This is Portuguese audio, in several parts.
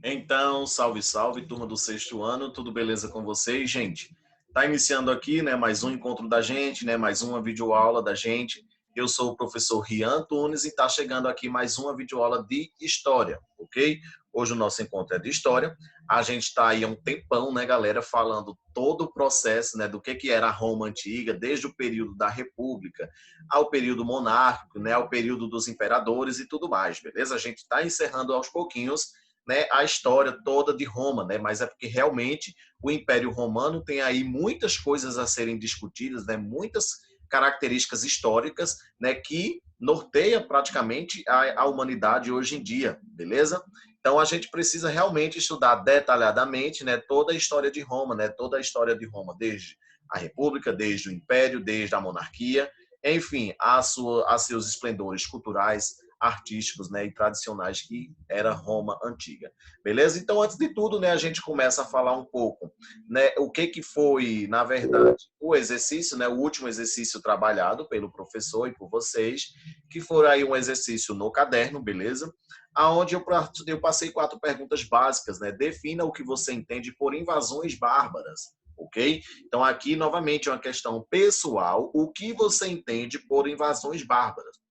Então, salve, salve, turma do sexto ano, tudo beleza com vocês, gente? Tá iniciando aqui, né, mais um encontro da gente, né, mais uma videoaula da gente. Eu sou o professor Rian Antunes e tá chegando aqui mais uma videoaula de história, ok? Hoje o nosso encontro é de história. A gente está aí há um tempão, né, galera, falando todo o processo, né, do que era a Roma antiga, desde o período da República ao período monárquico, né, ao período dos imperadores e tudo mais, beleza? A gente está encerrando aos pouquinhos, né, a história toda de Roma, né, mas é porque realmente o Império Romano tem aí muitas coisas a serem discutidas, né, muitas características históricas, né, que norteia praticamente a humanidade hoje em dia, beleza? Então a gente precisa realmente estudar detalhadamente, né, toda a história de Roma, né, toda a história de Roma, desde a República, desde o Império, desde a monarquia, enfim, a seus esplendores culturais, artísticos, né, e tradicionais que era Roma antiga. Beleza? Então, antes de tudo, né, a gente começa a falar um pouco, né, o que foi, na verdade, o exercício, né, o último exercício trabalhado pelo professor e por vocês, que foi aí um exercício no caderno, beleza? Aonde eu passei 4 perguntas básicas, né? Defina o que você entende por invasões bárbaras, ok? Então, aqui, novamente, é uma questão pessoal. O que você entende por invasões bárbaras?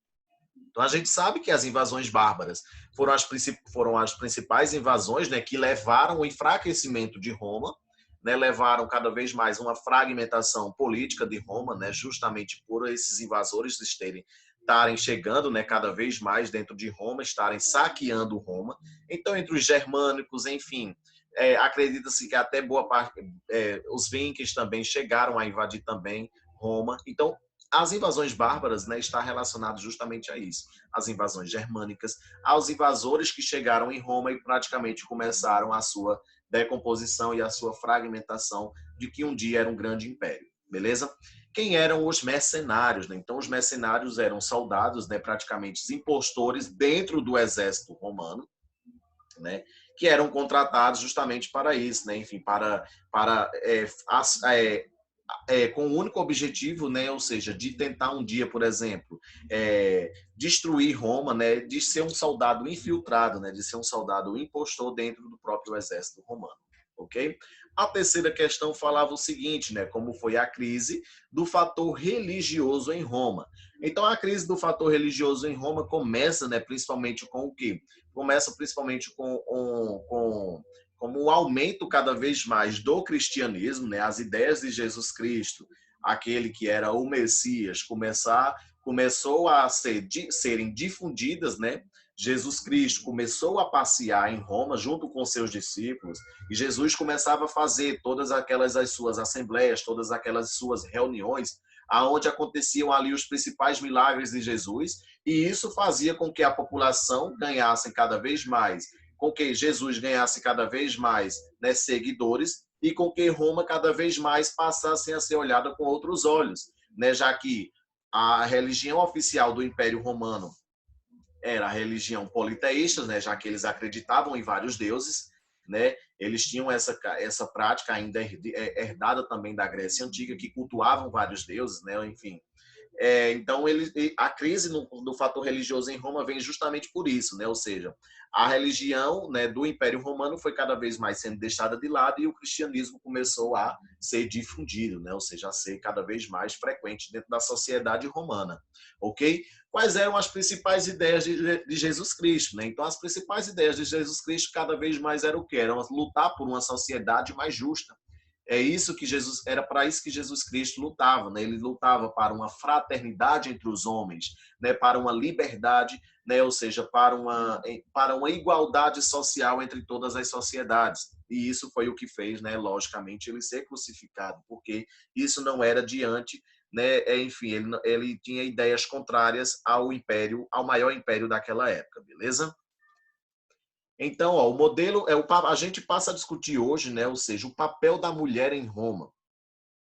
Então, a gente sabe que as invasões bárbaras foram as principais invasões, né, que levaram ao enfraquecimento de Roma, né, levaram cada vez mais uma fragmentação política de Roma, né, justamente por esses invasores estarem chegando, né, cada vez mais dentro de Roma, estarem saqueando Roma. Então, entre os germânicos, enfim, acredita-se que até boa parte, os vikings também chegaram a invadir também Roma. Então, as invasões bárbaras, né, está relacionado justamente a isso. As invasões germânicas, aos invasores que chegaram em Roma e praticamente começaram a sua decomposição e a sua fragmentação de que um dia era um grande império, beleza? Quem eram os mercenários? Né? Então, os mercenários eram soldados, né, praticamente impostores dentro do exército romano, né, que eram contratados justamente para isso, né, enfim, para com o único objetivo, né, ou seja, de tentar um dia, por exemplo, destruir Roma, né, de ser um soldado infiltrado, né, de ser um soldado impostor dentro do próprio exército romano, ok? A terceira questão falava o seguinte, né, como foi a crise do fator religioso em Roma. Então, a crise do fator religioso em Roma começa, né, principalmente com o quê? Começa principalmente com como o aumento cada vez mais do cristianismo, né, as ideias de Jesus Cristo, aquele que era o Messias, começou a serem difundidas, né? Jesus Cristo começou a passear em Roma junto com seus discípulos e Jesus começava a fazer todas aquelas as suas assembleias, todas aquelas suas reuniões, aonde aconteciam ali os principais milagres de Jesus, e isso fazia com que a população ganhasse cada vez mais, com que Jesus ganhasse cada vez mais, né, seguidores, e com que Roma cada vez mais passasse a ser olhada com outros olhos, né, já que a religião oficial do Império Romano era a religião politeísta, né, já que eles acreditavam em vários deuses, né, eles tinham essa prática ainda herdada também da Grécia Antiga, que cultuavam vários deuses, né, enfim. Então, a crise do fator religioso em Roma vem justamente por isso, né? Ou seja, a religião, né, do Império Romano foi cada vez mais sendo deixada de lado e o cristianismo começou a ser difundido, né? Ou seja, a ser cada vez mais frequente dentro da sociedade romana, ok? Quais eram as principais ideias de Jesus Cristo, né? Então, as principais ideias de Jesus Cristo cada vez mais eram o quê? Eram lutar por uma sociedade mais justa. É isso que Jesus era para isso que Jesus Cristo lutava, né? Ele lutava para uma fraternidade entre os homens, né? Para uma liberdade, né? Ou seja, para uma igualdade social entre todas as sociedades. E isso foi o que fez, né? Logicamente, ele ser crucificado, porque isso não era diante, né? Enfim, ele tinha ideias contrárias ao império, ao maior império daquela época, beleza? Então, ó, o modelo a gente passa a discutir hoje, né? Ou seja, o papel da mulher em Roma,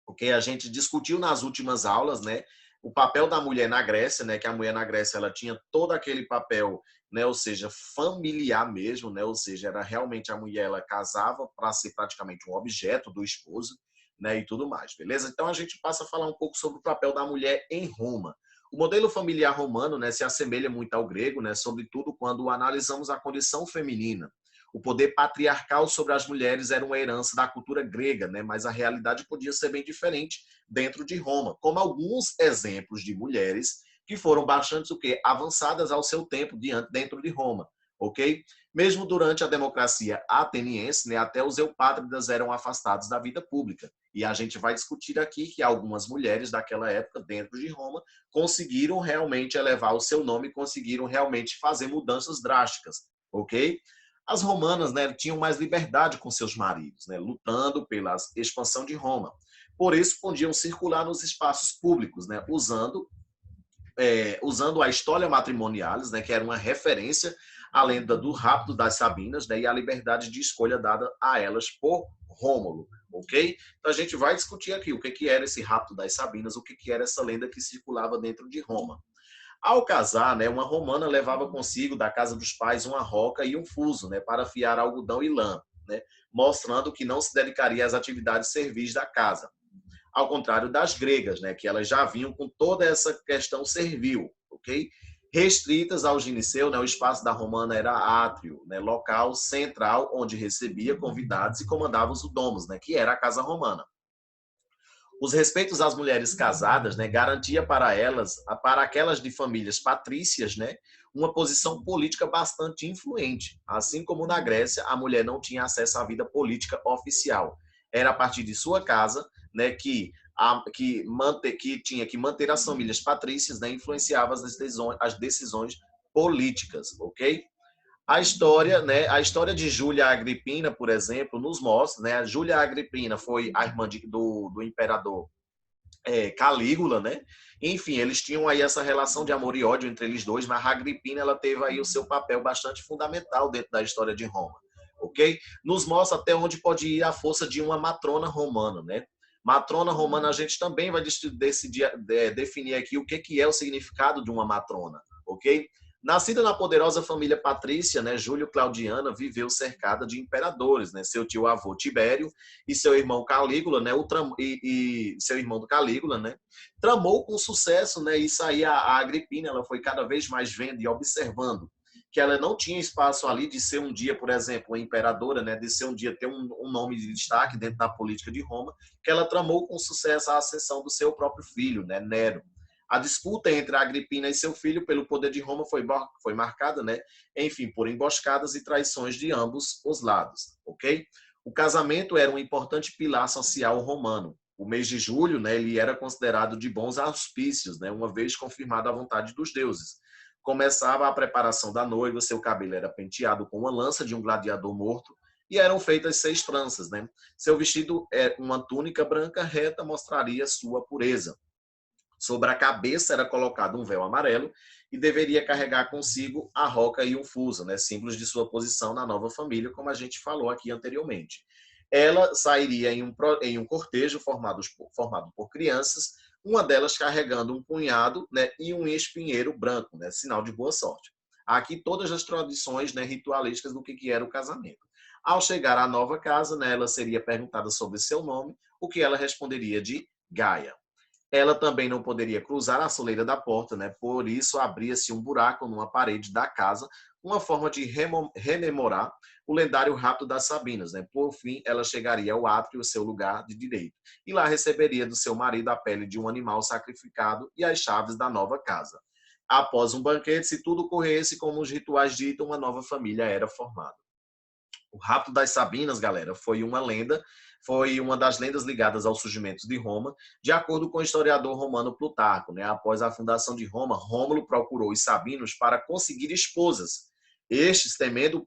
porque a gente discutiu nas últimas aulas, né? O papel da mulher na Grécia, né? Que a mulher na Grécia ela tinha todo aquele papel, né? Ou seja, familiar mesmo, né? Ou seja, era realmente a mulher ela casava para ser praticamente um objeto do esposo, né? E tudo mais, beleza? Então a gente passa a falar um pouco sobre o papel da mulher em Roma. O modelo familiar romano, né, se assemelha muito ao grego, né, sobretudo quando analisamos a condição feminina. o poder patriarcal sobre as mulheres era uma herança da cultura grega, né? Mas a realidade podia ser bem diferente dentro de Roma, como alguns exemplos de mulheres que foram bastante o quê? Avançadas ao seu tempo dentro de Roma, ok? Mesmo durante a democracia ateniense, né, até os eupátridas eram afastados da vida pública. E a gente vai discutir aqui que algumas mulheres daquela época, dentro de Roma, conseguiram realmente elevar o seu nome, conseguiram realmente fazer mudanças drásticas, ok? As romanas, né, tinham mais liberdade com seus maridos, né, lutando pela expansão de Roma. Por isso, podiam circular nos espaços públicos, né, usando a história matrimonialis, né, que era uma referência à lenda do rapto das Sabinas, né, e a liberdade de escolha dada a elas por Rômulo, ok? Então a gente vai discutir aqui o que era esse rapto das Sabinas, o que era essa lenda que circulava dentro de Roma. Ao casar, né, uma romana levava consigo da casa dos pais uma roca e um fuso, né, para afiar algodão e lã, né, mostrando que não se dedicaria às atividades servis da casa. Ao contrário das gregas, né, que elas já vinham com toda essa questão servil, ok? Restritas ao gineceu, né, o espaço da romana era átrio, né, local central onde recebia convidados e comandava os domos, né, que era a casa romana. Os respeitos às mulheres casadas, né, garantia para elas, para aquelas de famílias patrícias, né, uma posição política bastante influente. Assim como na Grécia, a mulher não tinha acesso à vida política oficial. Era a partir de sua casa, né, que tinha que manter as famílias patrícias, né, influenciava as decisões políticas, ok? A história de Júlia Agripina, por exemplo, nos mostra, né, a Júlia Agripina foi a irmã do imperador Calígula, né? Enfim, eles tinham aí essa relação de amor e ódio entre eles dois, mas a Agripina ela teve aí o seu papel bastante fundamental dentro da história de Roma, ok? Nos mostra até onde pode ir a força de uma matrona romana, né? Matrona romana, a gente também vai definir aqui o que é o significado de uma matrona, ok? Nascida na poderosa família patrícia, né, Júlio Claudiana viveu cercada de imperadores, né, seu tio avô Tibério e seu irmão Calígula, né, seu irmão do Calígula, né, tramou com sucesso, né, isso aí a Agripina, ela foi cada vez mais vendo e observando que ela não tinha espaço ali de ser um dia, por exemplo, uma imperadora, né, de ser um dia ter um nome de destaque dentro da política de Roma, que ela tramou com sucesso a ascensão do seu próprio filho, né, Nero. A disputa entre a Agripina e seu filho pelo poder de Roma foi marcada, né, enfim, por emboscadas e traições de ambos os lados, ok? O casamento era um importante pilar social romano. O mês de julho, né, ele era considerado de bons auspícios, né, uma vez confirmada a vontade dos deuses. Começava a preparação da noiva, seu cabelo era penteado com uma lança de um gladiador morto e eram feitas 6 tranças, né? Seu vestido, uma túnica branca reta, mostraria sua pureza. Sobre a cabeça era colocado um véu amarelo e deveria carregar consigo a roca e um fuso, né, símbolos de sua posição na nova família, como a gente falou aqui anteriormente. Ela sairia em um cortejo formado por crianças, uma delas carregando um punhado, né, e um espinheiro branco, né, sinal de boa sorte. Aqui todas as tradições, né, ritualísticas do que era o casamento. Ao chegar à nova casa, né, ela seria perguntada sobre seu nome, o que ela responderia de Gaia. Ela também não poderia cruzar a soleira da porta, né? Por isso abria-se um buraco numa parede da casa, uma forma de rememorar o lendário rapto das Sabinas, né? Por fim, ela chegaria ao átrio, seu lugar de direito, e lá receberia do seu marido a pele de um animal sacrificado e as chaves da nova casa. Após um banquete, se tudo corresse como os rituais ditam, uma nova família era formada. O rapto das Sabinas, galera, foi uma das lendas ligadas ao surgimento de Roma, de acordo com o historiador romano Plutarco, né? Após a fundação de Roma, Rômulo procurou os sabinos para conseguir esposas. Estes, temendo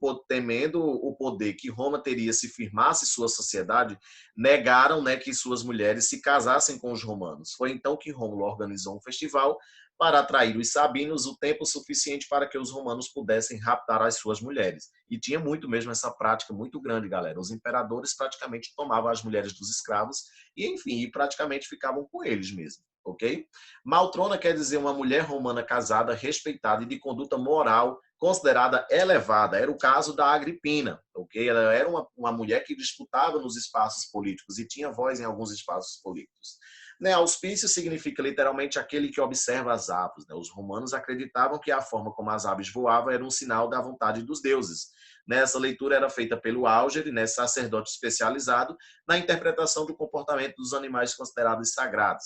o poder que Roma teria se firmasse sua sociedade, negaram, né, que suas mulheres se casassem com os romanos. Foi então que Rômulo organizou um festival para atrair os sabinos o tempo suficiente para que os romanos pudessem raptar as suas mulheres. E tinha muito mesmo essa prática muito grande, galera. Os imperadores praticamente tomavam as mulheres dos escravos e, enfim, e praticamente ficavam com eles mesmo, ok? Maltrona quer dizer uma mulher romana casada, respeitada e de conduta moral considerada elevada. Era o caso da Agripina, ok? Ela era uma mulher que disputava nos espaços políticos e tinha voz em alguns espaços políticos. Né, auspício significa literalmente aquele que observa as aves. Né? Os romanos acreditavam que a forma como as aves voavam era um sinal da vontade dos deuses. né? Essa leitura era feita pelo Álgere, né, sacerdote especializado na interpretação do comportamento dos animais considerados sagrados.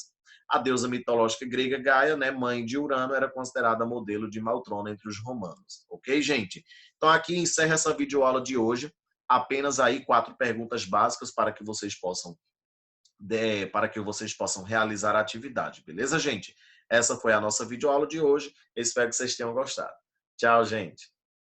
A deusa mitológica grega Gaia, né, mãe de Urano, era considerada modelo de Maltrona entre os romanos. Ok, gente? Então aqui encerra essa videoaula de hoje. Apenas aí 4 perguntas básicas para que vocês possam realizar a atividade. Beleza, gente? Essa foi a nossa videoaula de hoje. Espero que vocês tenham gostado. Tchau, gente.